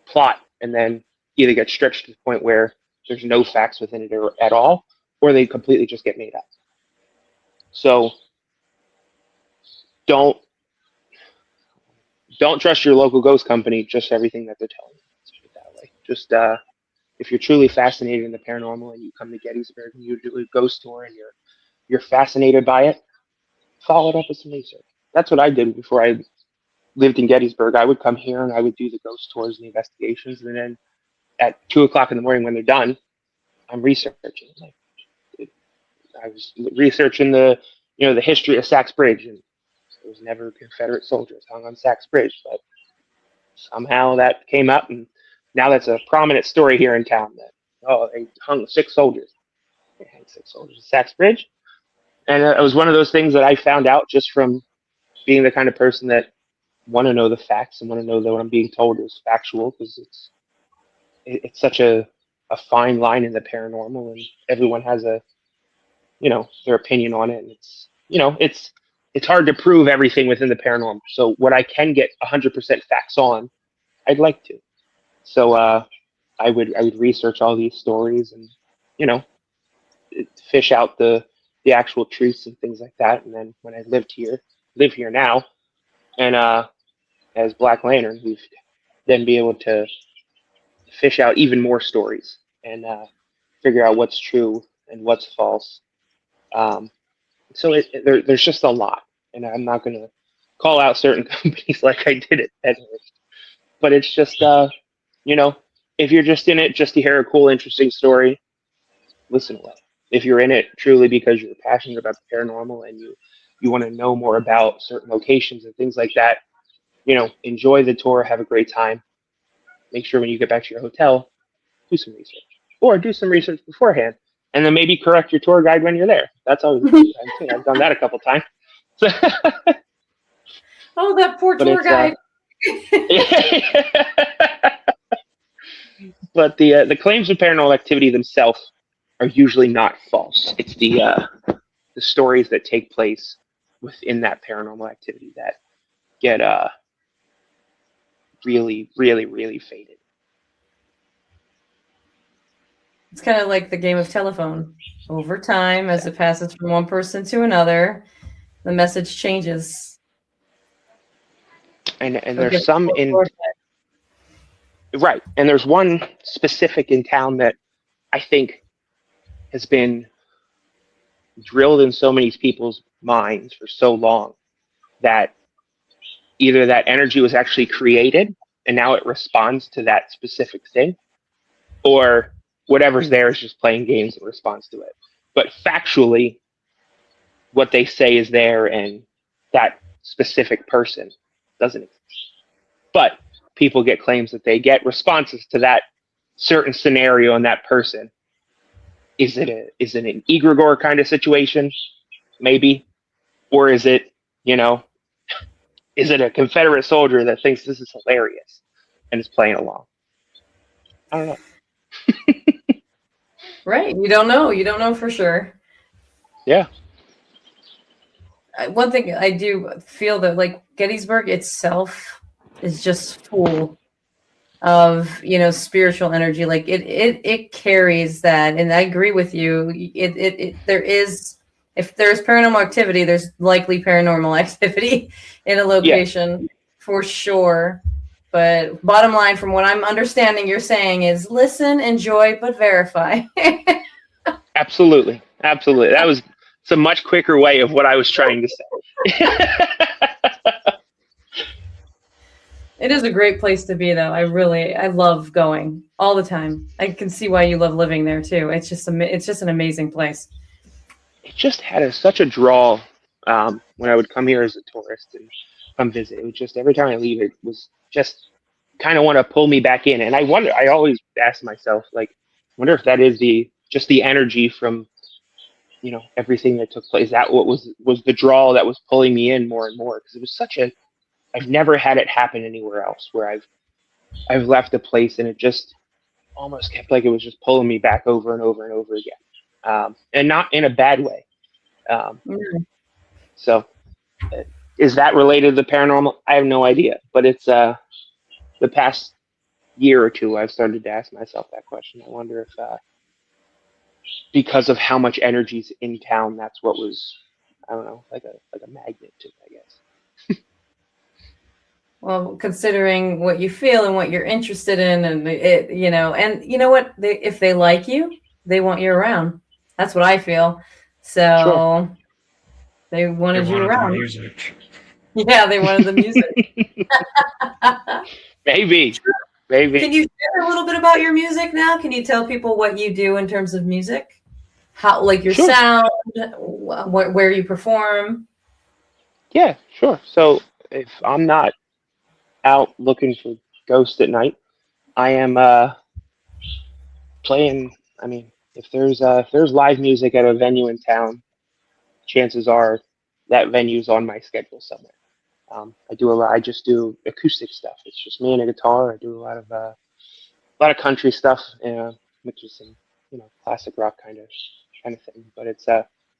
plot and then either get stretched to the point where there's no facts within it at all, or they completely just get made up. So don't don't trust your local ghost company just everything that they're telling you. Let's put it that way. Just if you're truly fascinated in the paranormal and you come to Gettysburg and you do a ghost tour and you're fascinated by it, follow it up with some research. That's what I did before I lived in Gettysburg. I would come here and I would do the ghost tours and the investigations, and then at 2 o'clock in the morning when they're done, I'm researching. Like I was researching the history of Sachs Bridge, and there was never Confederate soldiers hung on Sachs Bridge, but somehow that came up, and now that's a prominent story here in town. That they hung 6 soldiers. They hung 6 soldiers at Sachs Bridge, and it was one of those things that I found out just from being the kind of person that want to know the facts and want to know that what I'm being told is factual, because it's such a fine line in the paranormal, and everyone has their opinion on it, and it's hard to prove everything within the paranormal. So what I can get 100% facts on, I'd like to. So I would research all these stories and you know fish out the actual truths and things like that. And then when I live here now, and as Black Lantern, we've then be able to fish out even more stories and figure out what's true and what's false. Um, there's just a lot, and I'm not going to call out certain companies like I did at Penrose, but it's just you know, if you're just in it just to hear a cool, interesting story, listen away. If you're in it truly because you're passionate about the paranormal and you want to know more about certain locations and things like that, enjoy the tour, have a great time. Make sure when you get back to your hotel, do some research, or do some research beforehand, and then maybe correct your tour guide when you're there. That's always a good time too. I've done that a couple times. Oh, that poor But tour guide. But the claims of paranormal activity themselves are usually not false. It's the stories that take place within that paranormal activity that get really, really, really faded. It's kind of like the game of telephone. Over time, as it passes from one person to another, the message changes. And So give there's it some more in foresight. right, and there's one specific in town that I think has been drilled in so many people's minds for so long that either that energy was actually created and now it responds to that specific thing, or whatever's there is just playing games in response to it. But factually, what they say is there, and that specific person doesn't exist. But people get claims that they get responses to that certain scenario and that person. Is it an egregore kind of situation? Maybe. Or is it, is it a Confederate soldier that thinks this is hilarious and is playing along? I don't know. Right. You don't know. You don't know for sure. Yeah. One thing I do feel that like Gettysburg itself is just full of spiritual energy. Like it carries that, and I agree with you. There is, if there's paranormal activity, there's likely paranormal activity in a location for sure. But bottom line, from what I'm understanding, you're saying is listen, enjoy, but verify. Absolutely. That was a much quicker way of what I was trying to say. It is a great place to be, though. I love going all the time. I can see why you love living there too. It's just an amazing place. It just had such a draw when I would come here as a tourist and come visit. It was just every time I leave, it was just kind of want to pull me back in. And I always ask myself, like, wonder if that is the energy from, everything that took place. That what was the draw that was pulling me in more and more, because it was I've never had it happen anywhere else where I've left a place and it just almost kept like it was just pulling me back over and over and over again, and not in a bad way. So, is that related to the paranormal? I have no idea, but it's the past year or two I've started to ask myself that question. I wonder if because of how much energy's in town, that's what was, I don't know, like a magnet to it, I guess. Well, considering what you feel and what you're interested in, and and you know what, if they like you, they want you around. That's what I feel. So they wanted you around. The music. Yeah, they wanted the music. Maybe. Can you share a little bit about your music now? Can you tell people what you do in terms of music? How, like your sound, where you perform? Yeah, sure. So if I'm not out looking for ghosts at night, I am playing. I mean, if there's live music at a venue in town, chances are that venue's on my schedule somewhere. I just do acoustic stuff. It's just me and a guitar. I do a lot of country stuff, mixed with some classic rock kind of thing. But it's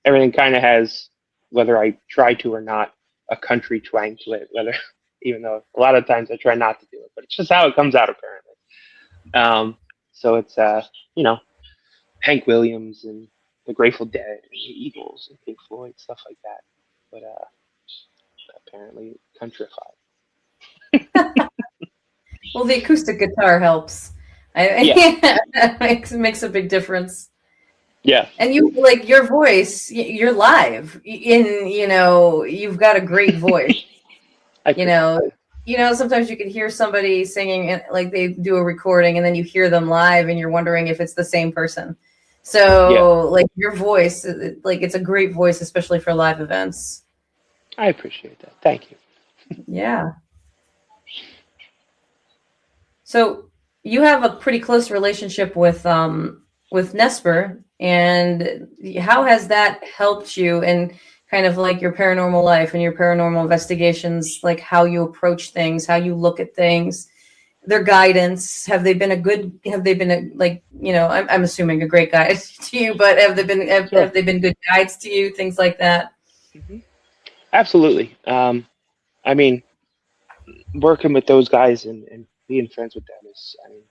everything kind of has, whether I try to or not, a country twang to it. Even though a lot of times I try not to do it, but it's just how it comes out apparently. So it's Hank Williams and the Grateful Dead and the Eagles and Pink Floyd, stuff like that. But apparently countrified. Well, the acoustic guitar helps. It makes a big difference. Yeah. And you, like, your voice, you're live you've got a great voice. Sometimes you can hear somebody singing and like they do a recording and then you hear them live and you're wondering if it's the same person. So like your voice, like it's a great voice, especially for live events. I appreciate that. Thank you. Yeah. So you have a pretty close relationship with Nesper, and how has that helped you in kind of like your paranormal life and your paranormal investigations, like how you approach things, how you look at things, their guidance? Have they been I'm assuming a great guide to you, but have they been good guides to you, things like that? Mm-hmm. Absolutely. I mean, working with those guys and being friends with them is, I mean,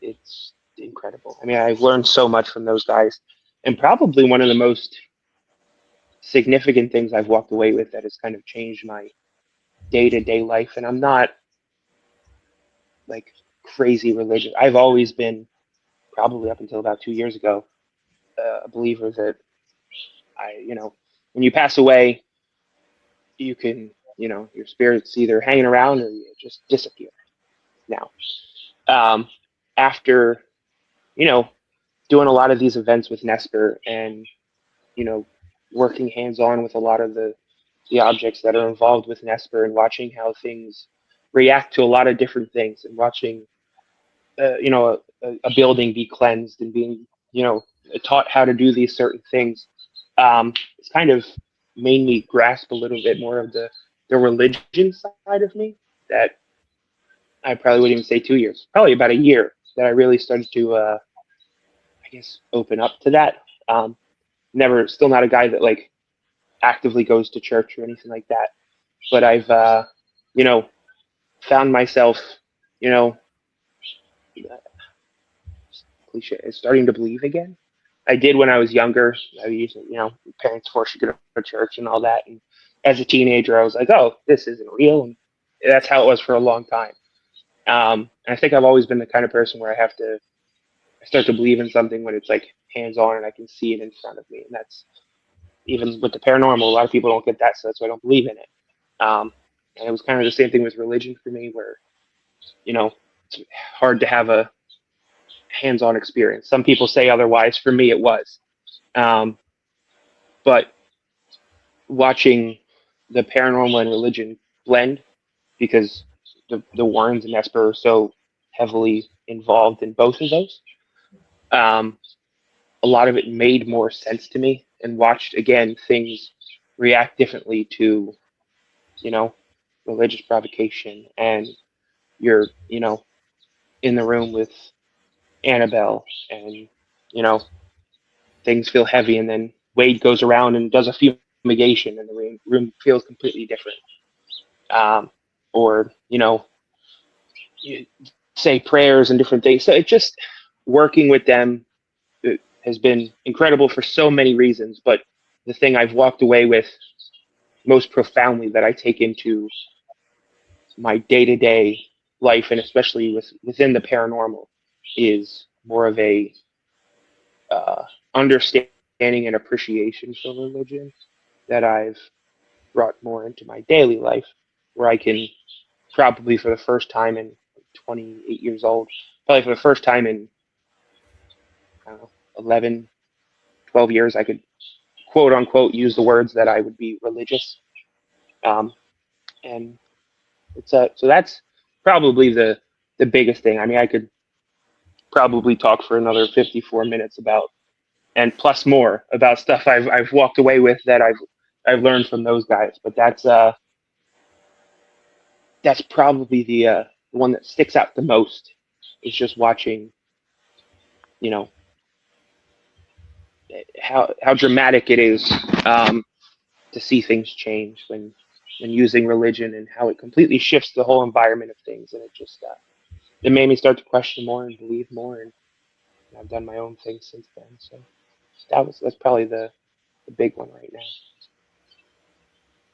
it's incredible. I mean, I've learned so much from those guys, and probably one of the most significant things I've walked away with that has kind of changed my day to day life. And I'm not like crazy religious. I've always been, probably up until about 2 years ago, a believer that when you pass away, you can, your spirit's either hanging around or you just disappear. Now, um, after, you know, doing a lot of these events with Nesper and, you know, working hands on with a lot of the objects that are involved with Nesper and watching how things react to a lot of different things and watching, a building be cleansed and being, taught how to do these certain things. It's kind of made me grasp a little bit more of the religion side of me that I probably wouldn't even say 2 years, probably about a year that I really started to, I guess, open up to that. Still not a guy that like actively goes to church or anything like that, but I've, found myself, you know, cliche, starting to believe again. I did when I was younger. I used, parents forced you to go to church and all that. And as a teenager, I was like, oh, this isn't real. And that's how it was for a long time. And I think I've always been the kind of person where I start to believe in something when it's like hands on and I can see it in front of me. And that's even with the paranormal. A lot of people don't get that, so that's why I don't believe in it. And it was kind of the same thing with religion for me, where it's hard to have a hands-on experience. Some people say otherwise. For me, it was. But watching the paranormal and religion blend, because the Warrens and Esper are so heavily involved in both of those, a lot of it made more sense to me, and watched again things react differently to, religious provocation, and you're, in the room with Annabelle, and things feel heavy, and then Wade goes around and does a fumigation, and the room feels completely different. Or you say prayers and different things. So it just, working with them, it has been incredible for so many reasons. But the thing I've walked away with most profoundly that I take into my day-to-day life, and especially within the paranormal, is more of a understanding and appreciation for religion that I've brought more into my daily life, where I can probably for the first time in 28 years old, probably for the first time in, I don't know, 11, 12 years, I could quote unquote use the words that I would be religious. And so that's probably the biggest thing. I mean, I could probably talk for another 54 minutes about, and plus more, about stuff I've walked away with that I've learned from those guys. But that's probably the one that sticks out the most, is just watching, how dramatic it is, to see things change when using religion, and how it completely shifts the whole environment of things. And it just it made me start to question more and believe more, and I've done my own thing since then. So that's probably the big one right now.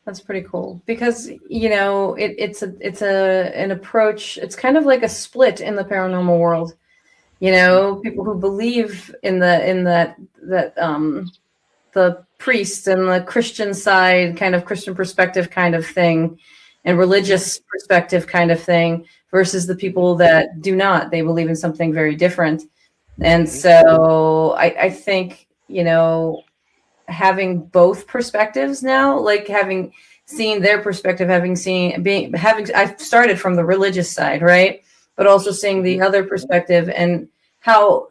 That's pretty cool, because it's an approach. It's kind of like a split in the paranormal world. People who believe in that the priest and the Christian side, kind of Christian perspective kind of thing, and religious perspective kind of thing, versus the people that do not. They believe in something very different. And so I think, having both perspectives now, like having seen their perspective, I've started from the religious side, right? But also seeing the other perspective, and how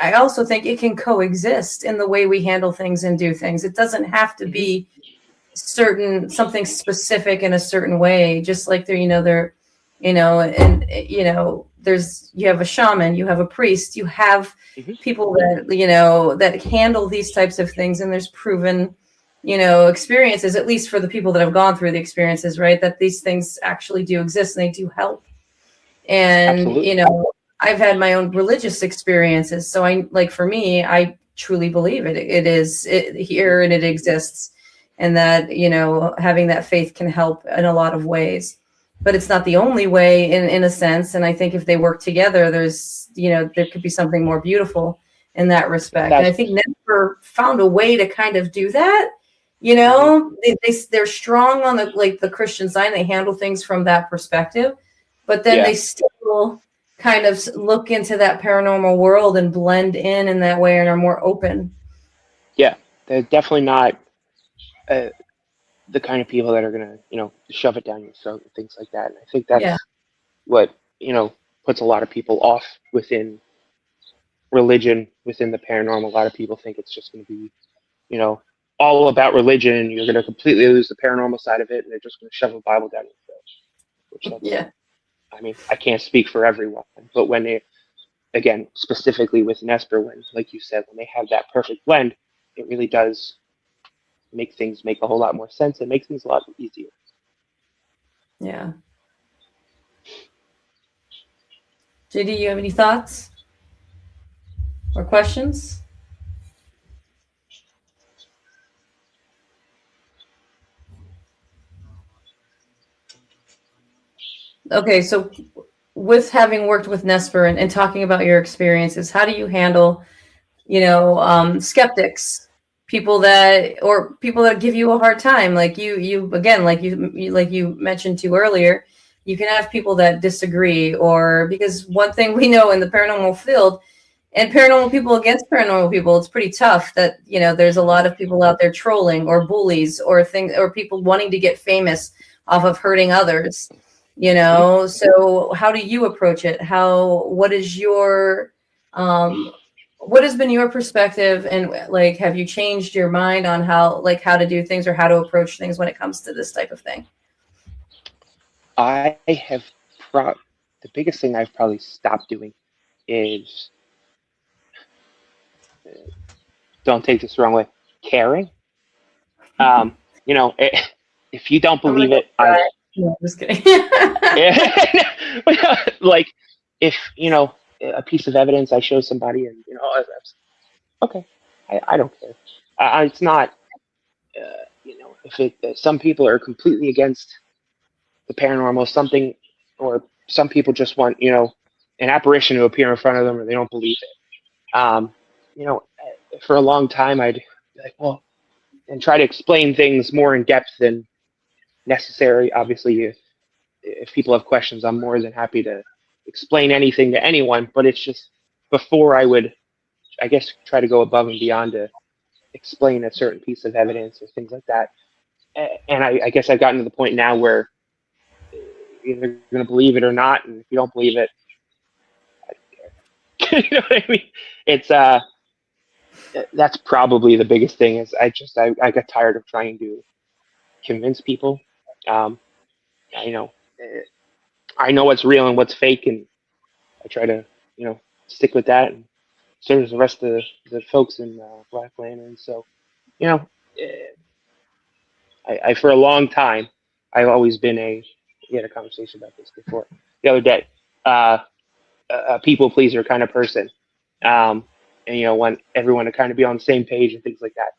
I also think it can coexist in the way we handle things and do things. It doesn't have to be something specific in a certain way, just like you have a shaman, you have a priest, you have people that, that handle these types of things, and there's proven experiences, at least for the people that have gone through the experiences, right? That these things actually do exist and they do help. And, Absolutely. I've had my own religious experiences. So for me, I truly believe it is here and it exists. And that, having that faith can help in a lot of ways, but it's not the only way in a sense. And I think if they work together, there's, there could be something more beautiful in that respect. And I That's think Nesper found a way to kind of do that. They're strong on the Christian side. They handle things from that perspective, but then yeah. they still kind of look into that paranormal world and blend in that way and are more open. Yeah, they're definitely not the kind of people that are gonna, shove it down your throat and things like that. And I think Yeah. that's what, puts a lot of people off within religion, within the paranormal. A lot of people think it's just going to be, all about religion. You're going to completely lose the paranormal side of it, and they're just going to shove a Bible down your throat. Which that's, Yeah. I mean, I can't speak for everyone, but when they, again, specifically with Nesper, when, like you said, when they have that perfect blend, it really does make things make a whole lot more sense and make things a lot easier. Yeah. JD, you have any thoughts or questions? Okay, so with having worked with Nesper and talking about your experiences, how do you handle, skeptics, people that give you a hard time? Like you again, like you mentioned to earlier, you can have people that disagree, or because one thing we know in the paranormal field and paranormal people against paranormal people, it's pretty tough that, there's a lot of people out there trolling or bullies or things or people wanting to get famous off of hurting others, So how do you approach it? What is your, what has been your perspective, and have you changed your mind on how to do things or how to approach things when it comes to this type of thing? I have the biggest thing I've probably stopped doing is, don't take this the wrong way, caring. Um, you know, eh, if you don't I'm gonna believe go it, cry. No, just kidding. like if a piece of evidence I show somebody and okay, I don't care. It's not. If some people are completely against the paranormal, something, or some people just want an apparition to appear in front of them, or they don't believe it. For a long time, I'd be like, well, and try to explain things more in depth than necessary. Obviously, if people have questions, I'm more than happy to explain anything to anyone. But it's just before I would, I guess, try to go above and beyond to explain a certain piece of evidence or things like that. And I guess I've gotten to the point now where you're either going to believe it or not, and if you don't believe it, I don't care. You know what I mean? It's that's probably the biggest thing. Is I got tired of trying to convince people. Um, you know, eh, I know what's real and what's fake, and I try to stick with that. And so does the rest of the folks in Black Lantern. So you know, eh, I for a long time I've always been we had a conversation about this before the other day. Uh, a people pleaser kind of person, and want everyone to kind of be on the same page and things like that.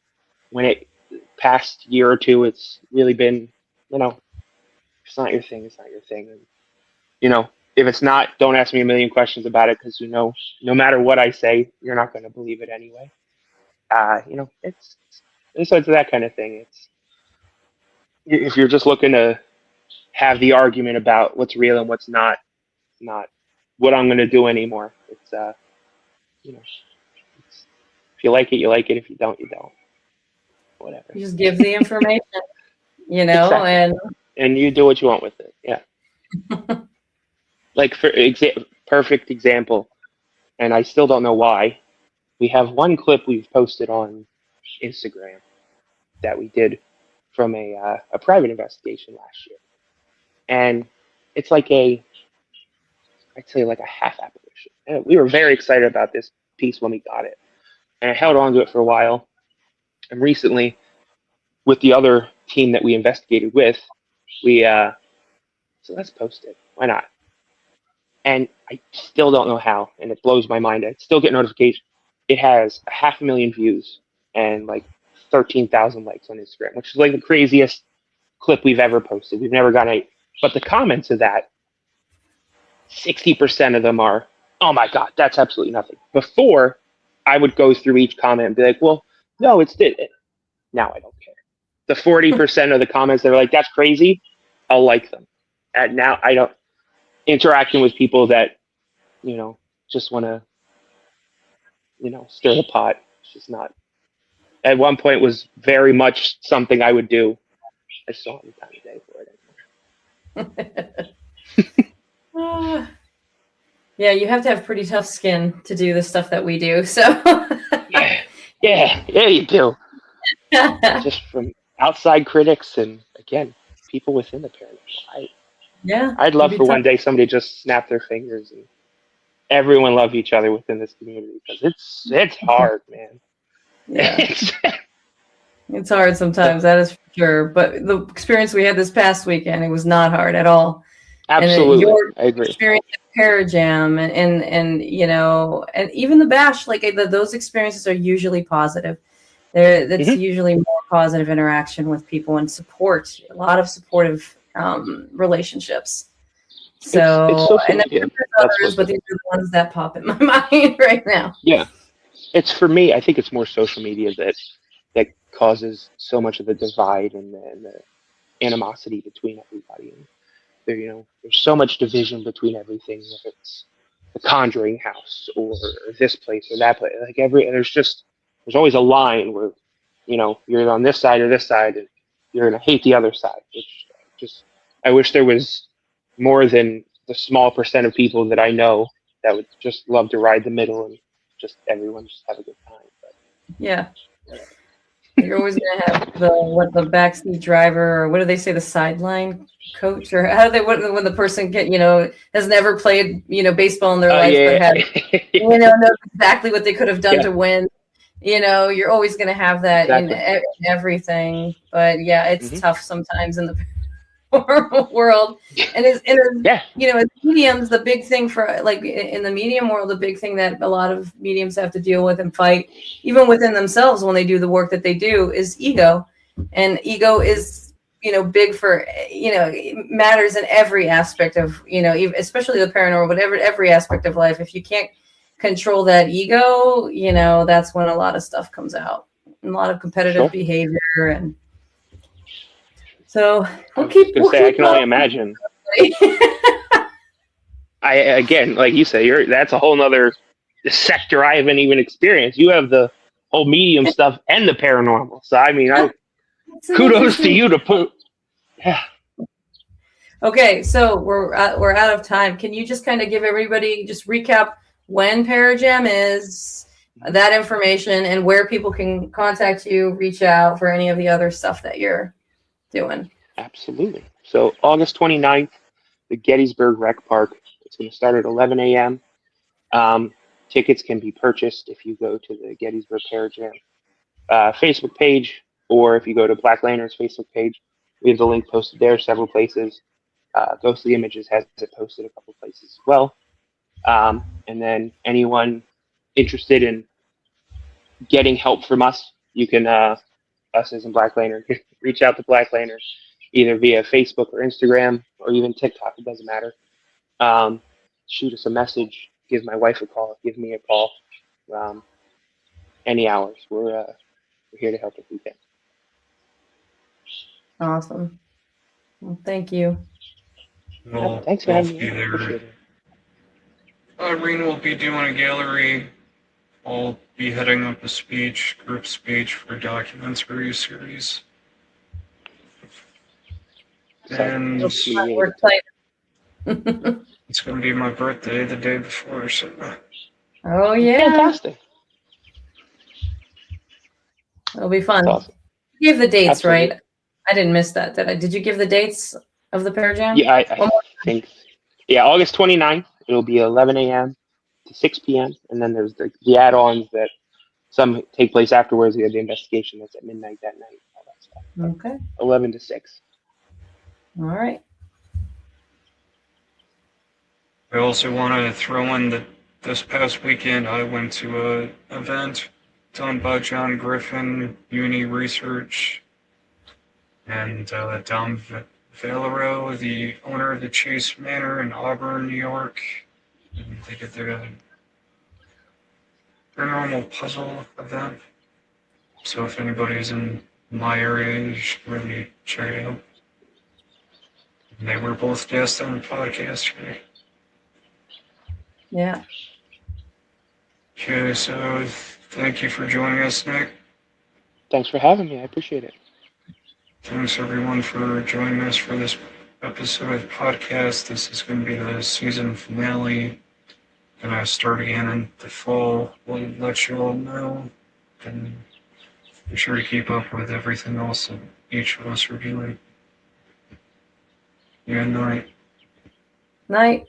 When it past year or two, it's really been it's not your thing, it's not your thing, and if it's not, don't ask me a million questions about it because no matter what I say, you're not going to believe it anyway. It's that kind of thing. It's if you're just looking to have the argument about what's real and what's not what I'm going to do anymore. It's it's, if you like it, you like it. If you don't, you don't. Whatever. You just give the information, Exactly. and And you do what you want with it. Yeah. Like perfect example, and I still don't know why. We have one clip we've posted on Instagram that we did from a private investigation last year, and it's like I'd say like a half apparition. And we were very excited about this piece when we got it, and I held on to it for a while. And recently, with the other team that we investigated with, we so let's post it. Why not? And I still don't know how, and it blows my mind. I still get notification. It has 500,000 views and like 13,000 likes on Instagram, which is like the craziest clip we've ever posted. We've never gotten a, but the comments of that, 60% of them are, "Oh my God, that's absolutely nothing." Before, I would go through each comment and be like, "Well, no, it's this." Now I don't care. The 40% of the comments that are like, "That's crazy," I'll like them. And now I don't interacting with people that, just want to, stir the pot. It's just not. At one point, was very much something I would do. I just don't have the time of day for it anymore. Yeah, you have to have pretty tough skin to do the stuff that we do. So yeah, you do. Just from outside critics and again, people within the paranormal. I'd love for one day somebody just snap their fingers and everyone love each other within this community because it's hard, man. Yeah. It's hard sometimes, that is for sure. But the experience we had this past weekend, it was not hard at all. Absolutely, I agree. Experience at Parajam and and even the bash, like those experiences are usually positive. That's usually more positive interaction with people and support. A lot of supportive relationships. So and then there's others, but these are the ones that pop in my mind right now. Yeah, it's for me. I think it's more social media that causes so much of the divide and the animosity between everybody. And there's so much division between everything. If it's the Conjuring house or this place or that place, like there's always a line where you're on this side or this side, and you're gonna hate the other side. Which I wish there was more than the small percent of people that I know that would just love to ride the middle and just everyone just have a good time. But, yeah. You're always gonna have the backseat driver, or what do they say, the sideline coach, or how when the person has never played baseball in their life, but had knows exactly what they could have done to win. You're always gonna have that in everything. But yeah, it's tough sometimes in the world, and as mediums, the big thing for like in the medium world, the big thing that a lot of mediums have to deal with and fight, even within themselves when they do the work that they do, is ego. And ego is big for it matters in every aspect of especially the paranormal, but every aspect of life. If you can't control that ego, that's when a lot of stuff comes out, a lot of competitive behavior. And so I can only imagine. Again, like you say, that's a whole nother sector I haven't even experienced. You have the whole medium stuff and the paranormal. So I mean, kudos to you to put. Yeah. Okay, so we're out of time. Can you just kind of give everybody, just recap when Parajam is, that information, and where people can contact you, reach out for any of the other stuff that you're doing? Absolutely. So August 29th, the Gettysburg Rec Park. It's going to start at 11 a.m. Tickets can be purchased if you go to the Gettysburg Parajam Facebook page, or if you go to Black Lantern's Facebook page. We have the link posted there several places. Ghostly Images has it posted a couple places as well. And then anyone interested in getting help from us, you can, us as in Black Lantern, reach out to Black Lantern either via Facebook or Instagram or even TikTok. It doesn't matter. Shoot us a message. Give my wife a call. Give me a call. Any hours. We're here to help if we can. Awesome. Well, thank you. Well, thanks for having me. Irene will be doing a gallery. I'll be heading up a group speech for documentary series. And it's going to be my birthday the day before. So. Oh, yeah. Fantastic. It'll be fun. Awesome. You gave the dates, Absolutely. right? I didn't miss that, did I? Did you give the dates of the Parajam? Yeah, I think. Yeah, August 29th. It'll be 11 a.m. to 6 p.m. And then there's the add-ons that some take place afterwards. We have the investigation that's at midnight that night. All that stuff. Okay. 11 to 6. All right. I also want to throw in that this past weekend I went to a event done by John Griffin, Uni Research, and Dom Valero, the owner of the Chase Manor in Auburn, New York. And they did their paranormal puzzle event. So if anybody's in my area, you should really check it out. And they were both guests on the podcast today. Yeah. Okay, so thank you for joining us, Nick. Thanks for having me. I appreciate it. Thanks everyone for joining us for this episode of the podcast. This is going to be the season finale. Gonna start again in the fall. We'll let you all know. And be sure to keep up with everything else that each of us are doing. Good night. Night.